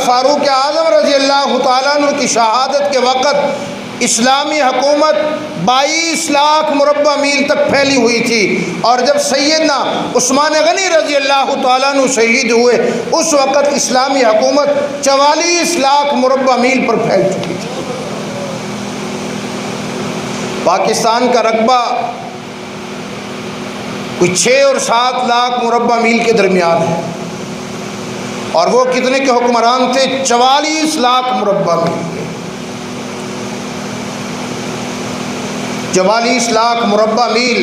فاروق اعظم رضی اللہ تعالیٰ عنہ کی شہادت کے وقت اسلامی حکومت 22 لاکھ مربع میل تک پھیلی ہوئی تھی، اور جب سیدنا عثمان غنی رضی اللہ تعالیٰ عنہ شہید ہوئے اس وقت اسلامی حکومت 44 لاکھ مربع میل پر پھیل چکی تھی۔ پاکستان کا رقبہ کوئی 6 اور 7 لاکھ مربع میل کے درمیان ہے، اور وہ کتنے کے حکمران تھے؟ 44 لاکھ مربع میل کے۔ 44 لاکھ مربع میل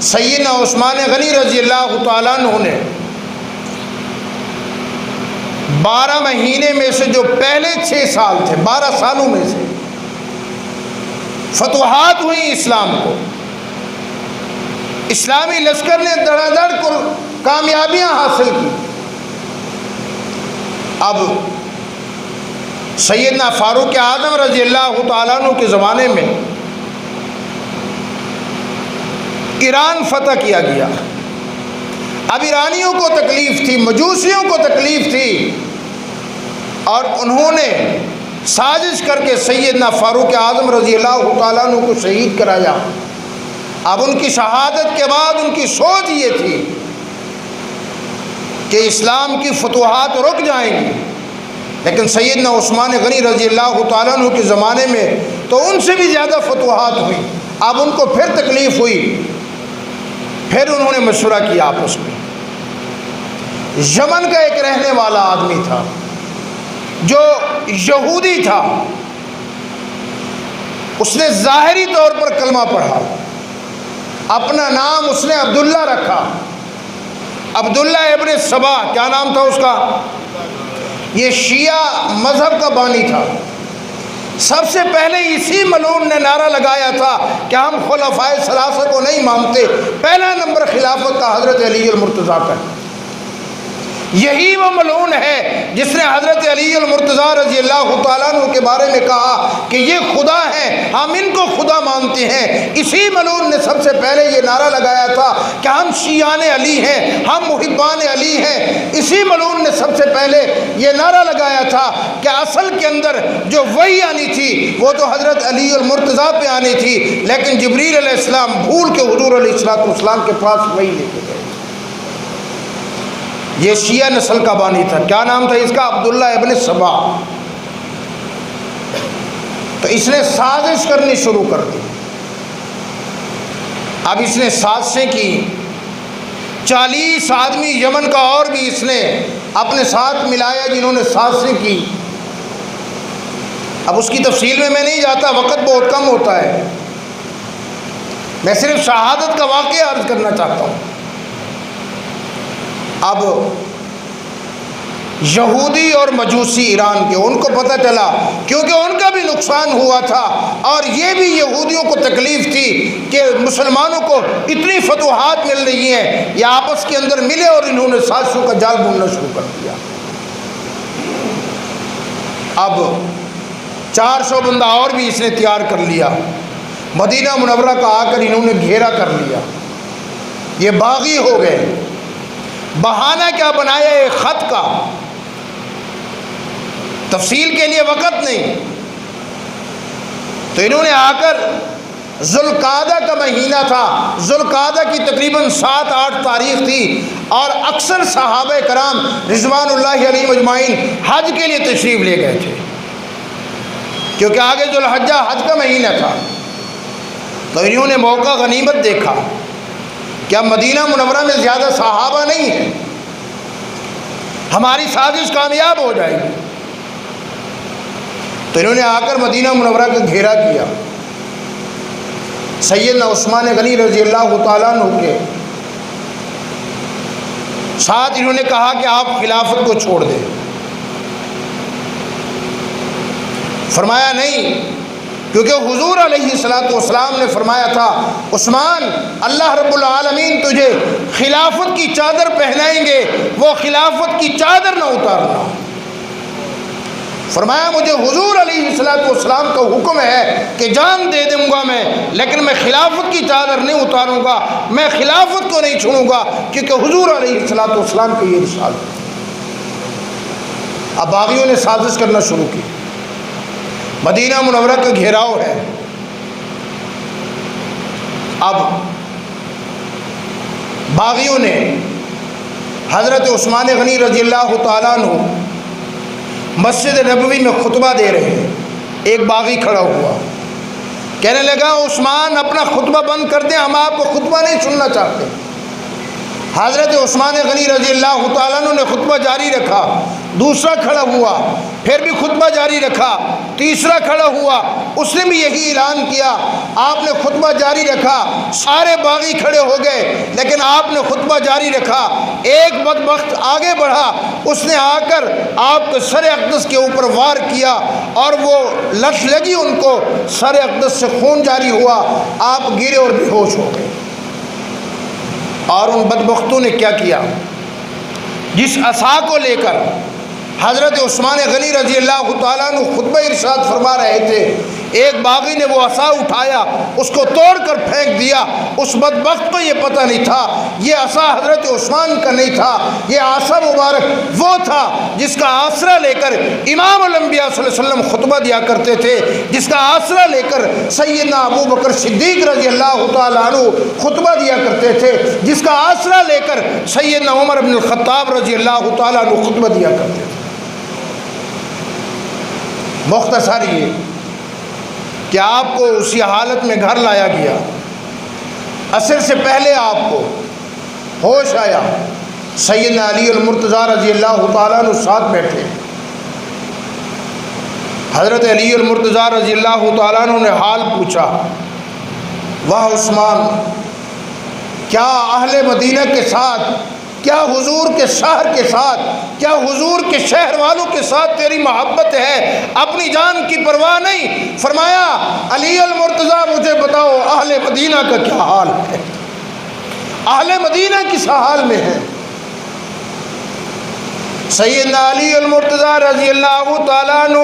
سیدنا عثمان غنی رضی اللہ تعالیٰ عنہ نے 12 مہینے میں سے جو پہلے 6 سال تھے، 12 سالوں میں سے فتوحات ہوئی اسلام کو، اسلامی لشکر نے دڑا دڑ کر کامیابیاں حاصل کی۔ اب سیدنا فاروق اعظم رضی اللہ تعالیٰ عنہ کے زمانے میں ایران فتح کیا گیا۔ اب ایرانیوں کو تکلیف تھی، مجوسیوں کو تکلیف تھی، اور انہوں نے سازش کر کے سیدنا فاروق اعظم رضی اللہ تعالیٰ عنہ کو شہید کرایا۔ اب ان کی شہادت کے بعد ان کی سوچ یہ تھی کہ اسلام کی فتوحات رک جائیں گی، لیکن سیدنا عثمان غنی رضی اللہ تعالیٰ عنہ کے زمانے میں تو ان سے بھی زیادہ فتوحات ہوئی۔ اب ان کو پھر تکلیف ہوئی، پھر انہوں نے مشورہ کیا آپس میں۔ یمن کا ایک رہنے والا آدمی تھا جو یہودی تھا، اس نے ظاہری طور پر کلمہ پڑھا، اپنا نام اس نے عبداللہ رکھا، عبداللہ ابن سبا، کیا نام تھا اس کا؟ یہ شیعہ مذہب کا بانی تھا۔ سب سے پہلے اسی ملعون نے نعرہ لگایا تھا کہ ہم خلفائے ثلاثہ کو نہیں مانتے، پہلا نمبر خلافت کا حضرت علی المرتضیٰ کا ہے۔ یہی وہ ملعون ہے جس نے حضرت علی المرتضیٰ رضی اللہ تعالیٰ عنہ کے بارے میں کہا کہ یہ خدا ہے، ہم ان کو خدا مانتے ہیں۔ اسی ملعون نے سب سے پہلے یہ نعرہ لگایا تھا کہ ہم شیعان علی ہیں، ہم محبان علی ہیں۔ اسی ملعون نے سب سے پہلے یہ نعرہ لگایا تھا کہ اصل کے اندر جو وحی آنی تھی وہ تو حضرت علی المرتضیٰ پہ آنی تھی، لیکن جبریل علیہ السلام بھول کے حضور علیہ السلام کے پاس وحی لے کے گئے۔ یہ شیعہ نسل کا بانی تھا، کیا نام تھا اس کا؟ عبداللہ ابن سبا۔ تو اس نے سازش کرنی شروع کر دی۔ اب اس نے سازشیں کی، 40 آدمی یمن کا اور بھی اس نے اپنے ساتھ ملایا جنہوں نے سازشیں کی۔ اب اس کی تفصیل میں نہیں جاتا، وقت بہت کم ہوتا ہے، میں صرف شہادت کا واقعہ عرض کرنا چاہتا ہوں۔ اب یہودی اور مجوسی ایران کے، ان کو پتہ چلا، کیونکہ ان کا بھی نقصان ہوا تھا، اور یہ بھی یہودیوں کو تکلیف تھی کہ مسلمانوں کو اتنی فتوحات مل رہی ہیں، یہ آپس کے اندر ملے اور انہوں نے سازشوں کا جال بننا شروع کر دیا۔ اب 400 بندہ اور بھی اس نے تیار کر لیا، مدینہ منورہ کا آ کر انہوں نے گھیرا کر لیا۔ یہ باغی ہو گئے، بہانہ کیا بنایا؟ ایک خط کا، تفصیل کے لیے وقت نہیں، تو انہوں نے آ کر، ذوالقعدہ کا مہینہ تھا، ذوالقعدہ کی تقریباً 7-8 تاریخ تھی، اور اکثر صحابہ کرام رضوان اللہ علیہم اجمعین حج کے لیے تشریف لے گئے تھے، کیونکہ آگے ذوالحجہ حج کا مہینہ تھا۔ تو انہوں نے موقع غنیمت دیکھا کہ اب مدینہ منورہ میں زیادہ صحابہ نہیں ہیں، ہماری سازش کامیاب ہو جائے گی۔ تو انہوں نے آ کر مدینہ منورہ کا گھیرا کیا، سیدنا عثمان غنی رضی اللہ تعالیٰ عنہ کے ساتھ انہوں نے کہا کہ آپ خلافت کو چھوڑ دیں۔ فرمایا نہیں، کیونکہ حضور علیہ السلام نے فرمایا تھا عثمان، اللہ رب العالمین تجھے خلافت کی چادر پہنائیں گے، وہ خلافت کی چادر نہ اتارنا۔ فرمایا مجھے حضور علیہ السلام کا حکم ہے کہ جان دے دوں گا میں، لیکن میں خلافت کی چادر نہیں اتاروں گا، میں خلافت کو نہیں چھوڑوں گا، کیونکہ حضور علیہ السلام کا یہ ارشاد ہے۔ اب باغیوں نے سازش کرنا شروع کی، مدینہ منورہ کا گھیراؤ ہے، اب باغیوں نے حضرت عثمان غنی رضی اللہ تعالیٰ عنہ مسجد نبوی میں خطبہ دے رہے ہیں، ایک باغی کھڑا ہوا کہنے لگا عثمان اپنا خطبہ بند کر دیں، ہم آپ کو خطبہ نہیں سننا چاہتے۔ حضرت عثمان غنی رضی اللہ تعالیٰ عنہ نے خطبہ جاری رکھا، دوسرا کھڑا ہوا پھر بھی خطبہ جاری رکھا، تیسرا کھڑا ہوا اس نے بھی یہی اعلان کیا، آپ نے خطبہ جاری رکھا، سارے باغی کھڑے ہو گئے لیکن آپ نے خطبہ جاری رکھا۔ ایک بدبخت آگے بڑھا، اس نے آ کر آپ کے سر اقدس کے اوپر وار کیا اور وہ لت لگی ان کو، سر اقدس سے خون جاری ہوا، آپ گرے اور بے ہوش ہو گئے۔ اور ان بدبختوں نے کیا کیا، جس عصا کو لے کر حضرت عثمان غنی رضی اللہ تعالیٰ عنہ خطبہ ارشاد فرما رہے تھے، ایک باغی نے وہ عصا اٹھایا، اس کو توڑ کر پھینک دیا۔ اس بدبخت کو یہ پتہ نہیں تھا یہ عصا حضرت عثمان کا نہیں تھا، یہ عصا مبارک وہ تھا جس کا آسرا لے کر امام الانبیاء صلی اللہ علیہ وسلم خطبہ دیا کرتے تھے، جس کا آسرا لے کر سیدنا ابو بکر صدیق رضی اللہ تعالیٰ عنہ خطبہ دیا کرتے تھے، جس کا آسرا لے کر سیدنا عمر بن الخطاب رضی اللہ تعالیٰ عنہ خطبہ دیا کرتے تھے۔ مختصر یہ کہ آپ کو اسی حالت میں گھر لایا گیا، عصر سے پہلے آپ کو ہوش آیا، سیدنا علی المرتضیٰ رضی اللہ تعالیٰ عنہ ساتھ بیٹھے، حضرت علی المرتضیٰ رضی اللہ تعالیٰ عنہ نے حال پوچھا، واہ عثمان، کیا اہل مدینہ کے ساتھ، کیا حضور کے شہر کے ساتھ، کیا حضور کے شہر والوں کے ساتھ تیری محبت ہے، اپنی جان کی پرواہ نہیں؟ فرمایا علی المرتضیٰ مجھے بتاؤ اہل مدینہ کا کیا حال ہے، اہل مدینہ کس حال میں ہے؟ سیدنا علی المرتضیٰ رضی اللہ تعالیٰ عنہ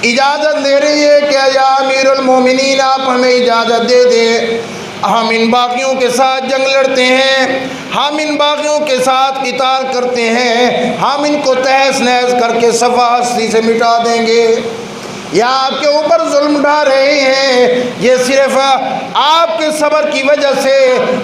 اجازت دے رہی ہے کہ یا امیر المومنین آپ ہمیں اجازت دے دیں، ہم ان باغیوں کے ساتھ جنگ لڑتے ہیں، ہم ان باغیوں کے ساتھ قتال کرتے ہیں، ہم ان کو تہس نہس کر کے صفحہ ہستی سے مٹا دیں گے، یا آپ کے اوپر ظلم ڈھا رہے ہیں، یہ صرف آپ کے صبر کی وجہ سے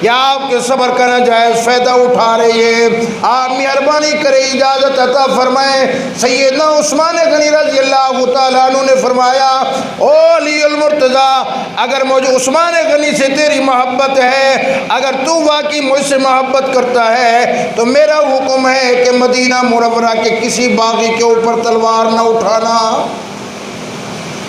یا آپ کے صبر کا ناجائز فائدہ اٹھا رہی ہے، آپ مہربانی کریں اجازت عطا فرمائیں۔ سیدنا عثمان غنی رضی اللہ تعالیٰ عنہ نے فرمایا او علی المرتضیٰ، اگر مجھے عثمان غنی سے تیری محبت ہے، اگر تو واقعی مجھ سے محبت کرتا ہے تو میرا حکم ہے کہ مدینہ منورہ کے کسی باغی کے اوپر تلوار نہ اٹھانا۔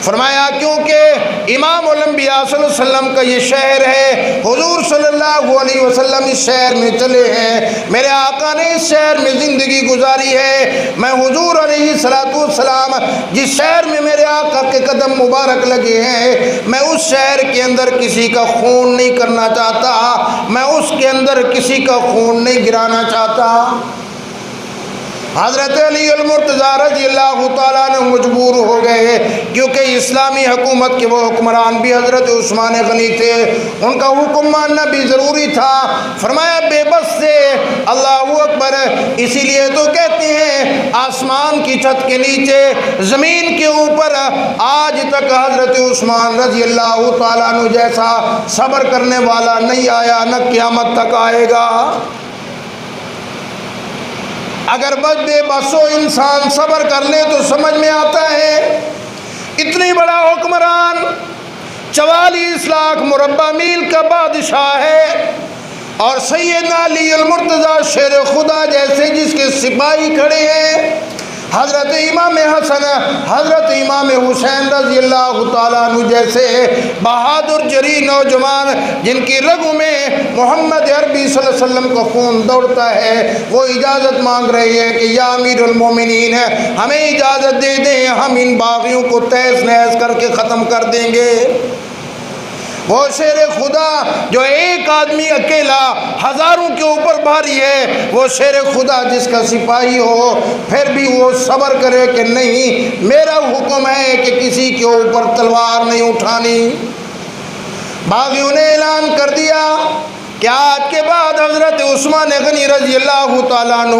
فرمایا کیونکہ امام الانبیاء صلی اللہ علیہ وسلم کا یہ شہر ہے، حضور صلی اللہ علیہ وسلم اس شہر میں چلے ہیں، میرے آقا نے اس شہر میں زندگی گزاری ہے، میں حضور علیہ السلام جس شہر میں میرے آقا کے قدم مبارک لگے ہیں، میں اس شہر کے اندر کسی کا خون نہیں کرنا چاہتا، میں اس کے اندر کسی کا خون نہیں گرانا چاہتا۔ حضرت علی المرتضیٰ رضی اللہ تعالیٰ نے مجبور ہو گئے، کیونکہ اسلامی حکومت کے وہ حکمران بھی حضرت عثمان غنی تھے، ان کا حکم ماننا بھی ضروری تھا۔ فرمایا بے بس سے اللہ اکبر، اسی لیے تو کہتے ہیں آسمان کی چھت کے نیچے زمین کے اوپر آج تک حضرت عثمان رضی اللہ تعالیٰ عنہ جیسا صبر کرنے والا نہیں آیا، نہ قیامت تک آئے گا۔ اگر بس بے بسو انسان صبر کر لے تو سمجھ میں آتا ہے، اتنی بڑا حکمران 44 لاکھ مربع میل کا بادشاہ ہے، اور سیدنا علی المرتضیٰ شیر خدا جیسے جس کے سپاہی کھڑے ہیں، حضرت امام حسن، حضرت امام حسین رضی اللہ تعالیٰ عنہ جیسے بہادر جری نوجوان جن کی رگوں میں محمد عربی صلی اللہ علیہ وسلم کا خون دوڑتا ہے، وہ اجازت مانگ رہے ہیں کہ یا امیر المومنین ہمیں اجازت دے دیں، ہم ان باغیوں کو تہس نہس کر کے ختم کر دیں گے۔ وہ شیر خدا جو ایک آدمی اکیلا ہزاروں کے اوپر بھاری ہے، وہ شیر خدا جس کا سپاہی ہو پھر بھی وہ صبر کرے کہ نہیں، میرا حکم ہے کہ کسی کے اوپر تلوار نہیں اٹھانی۔ باغیوں نے اعلان کر دیا کہ آج کے بعد حضرت عثمان غنی رضی اللہ تعالیٰ عنہ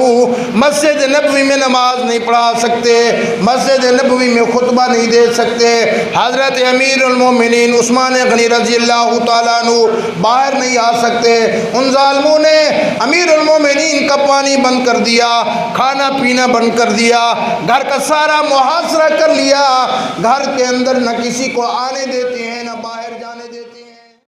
مسجد نبوی میں نماز نہیں پڑھا سکتے، مسجد نبوی میں خطبہ نہیں دے سکتے، حضرت امیر المومنین عثمان غنی رضی اللہ تعالیٰ عنہ باہر نہیں آ سکتے۔ ان ظالموں نے امیر المومنین کا پانی بند کر دیا، کھانا پینا بند کر دیا، گھر کا سارا محاصرہ کر لیا، گھر کے اندر نہ کسی کو آنے دیتے ہیں نہ باہر جانے